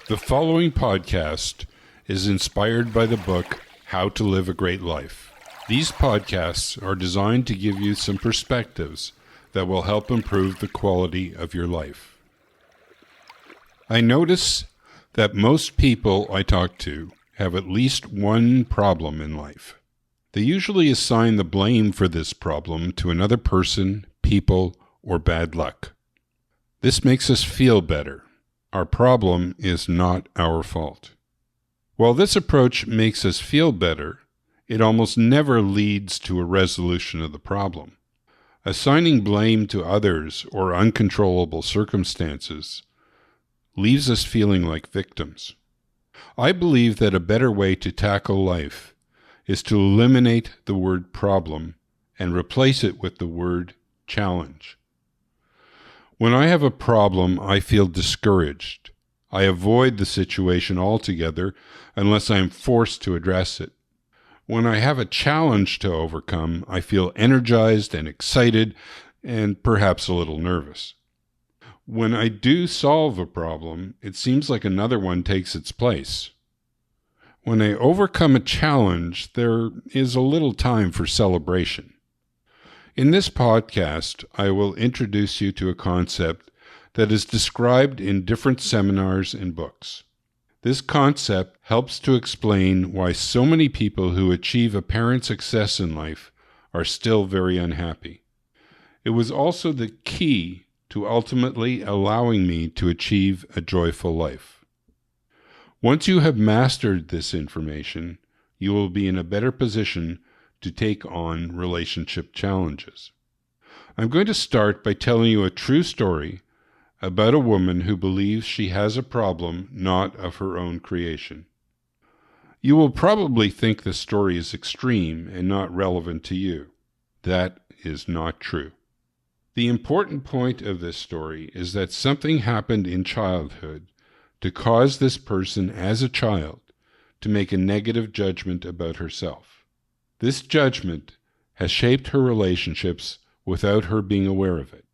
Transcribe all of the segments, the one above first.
The following podcast is inspired by the book How to Live a Great Life. These podcasts are designed to give you some perspectives that will help improve the quality of your life. I notice that most people I talk to have at least one problem in life. They usually assign the blame for this problem to another person, people, or bad luck. This makes us feel better. Our problem is not our fault. While this approach makes us feel better, it almost never leads to a resolution of the problem. Assigning blame to others or uncontrollable circumstances leaves us feeling like victims. I believe that a better way to tackle life is to eliminate the word problem and replace it with the word challenge. When I have a problem, I feel discouraged. I avoid the situation altogether unless I am forced to address it. When I have a challenge to overcome, I feel energized and excited and perhaps a little nervous. When I do solve a problem, it seems like another one takes its place. When I overcome a challenge, there is a little time for celebration. In this podcast, I will introduce you to a concept that is described in different seminars and books. This concept helps to explain why so many people who achieve apparent success in life are still very unhappy. It was also the key to ultimately allowing me to achieve a joyful life. Once you have mastered this information, you will be in a better position to take on relationship challenges. I'm going to start by telling you a true story about a woman who believes she has a problem not of her own creation. You will probably think the story is extreme and not relevant to you. That is not true. The important point of this story is that something happened in childhood to cause this person as a child to make a negative judgment about herself. This judgment has shaped her relationships without her being aware of it.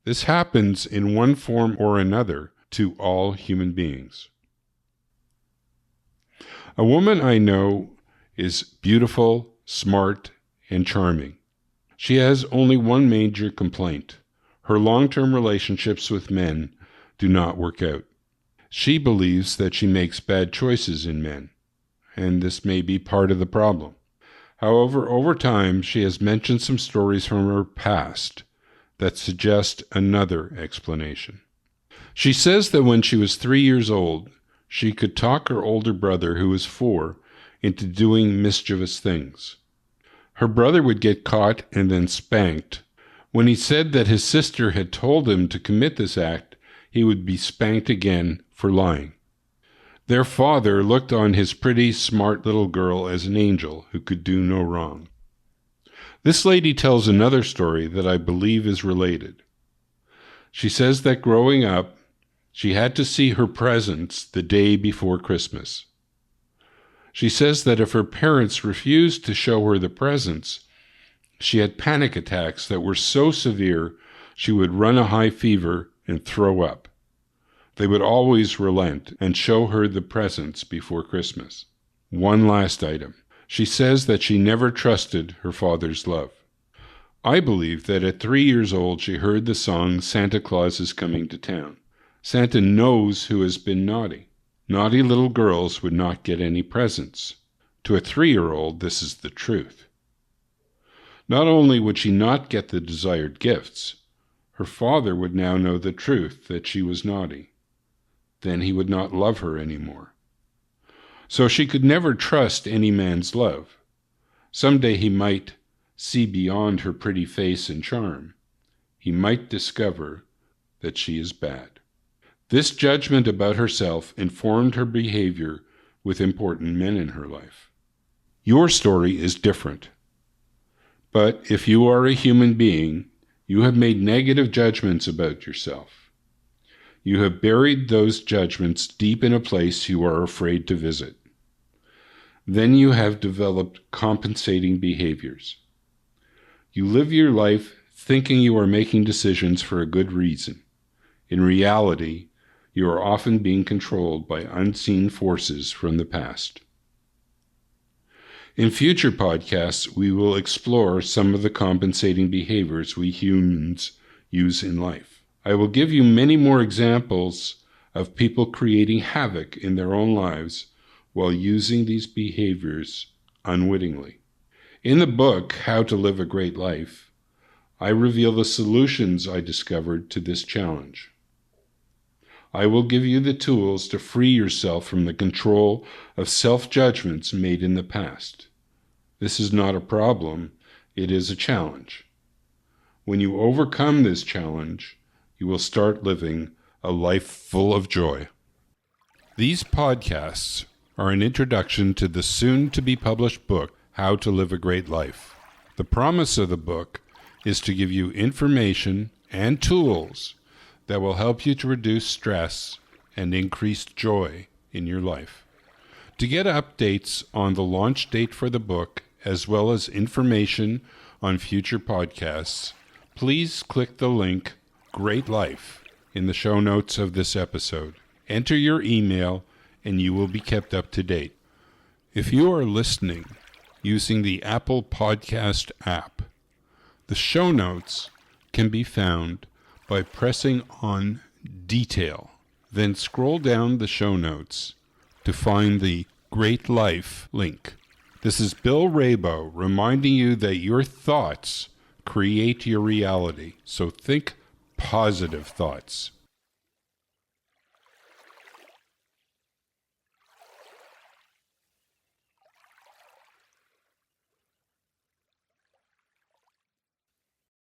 This happens in one form or another to all human beings. A woman I know is beautiful, smart, and charming. She has only one major complaint. Her long-term relationships with men do not work out. She believes that she makes bad choices in men, and this may be part of the problem. However, over time, she has mentioned some stories from her past that suggest another explanation. She says that when she was 3 years old, she could talk her older brother, who was 4, into doing mischievous things. Her brother would get caught and then spanked. When he said that his sister had told him to commit this act, he would be spanked again for lying. Their father looked on his pretty, smart little girl as an angel who could do no wrong. This lady tells another story that I believe is related. She says that growing up, she had to see her presents the day before Christmas. She says that if her parents refused to show her the presents, she had panic attacks that were so severe she would run a high fever and throw up. They would always relent and show her the presents before Christmas. One last item. She says that she never trusted her father's love. I believe that at 3 years old she heard the song Santa Claus is Coming to Town. Santa knows who has been naughty. Naughty little girls would not get any presents. To a 3-year-old, this is the truth. Not only would she not get the desired gifts, her father would now know the truth that she was naughty. Then he would not love her anymore. So she could never trust any man's love. Someday he might see beyond her pretty face and charm. He might discover that she is bad. This judgment about herself informed her behavior with important men in her life. Your story is different. But if you are a human being, you have made negative judgments about yourself. You have buried those judgments deep in a place you are afraid to visit. Then you have developed compensating behaviors. You live your life thinking you are making decisions for a good reason. In reality, you are often being controlled by unseen forces from the past. In future podcasts, we will explore some of the compensating behaviors we humans use in life. I will give you many more examples of people creating havoc in their own lives while using these behaviors unwittingly. In the book, How to Live a Great Life, I reveal the solutions I discovered to this challenge. I will give you the tools to free yourself from the control of self-judgments made in the past. This is not a problem, it is a challenge. When you overcome this challenge, you will start living a life full of joy. These podcasts are an introduction to the soon-to-be-published book, How to Live a Great Life. The promise of the book is to give you information and tools that will help you to reduce stress and increase joy in your life. To get updates on the launch date for the book, as well as information on future podcasts, please click the link Great Life in the show notes of this episode. Enter your email and you will be kept up to date. If you are listening using the Apple Podcast app, the show notes can be found by pressing on Detail. Then scroll down the show notes to find the Great Life link. This is Bill Rabo reminding you that your thoughts create your reality. So think positive thoughts.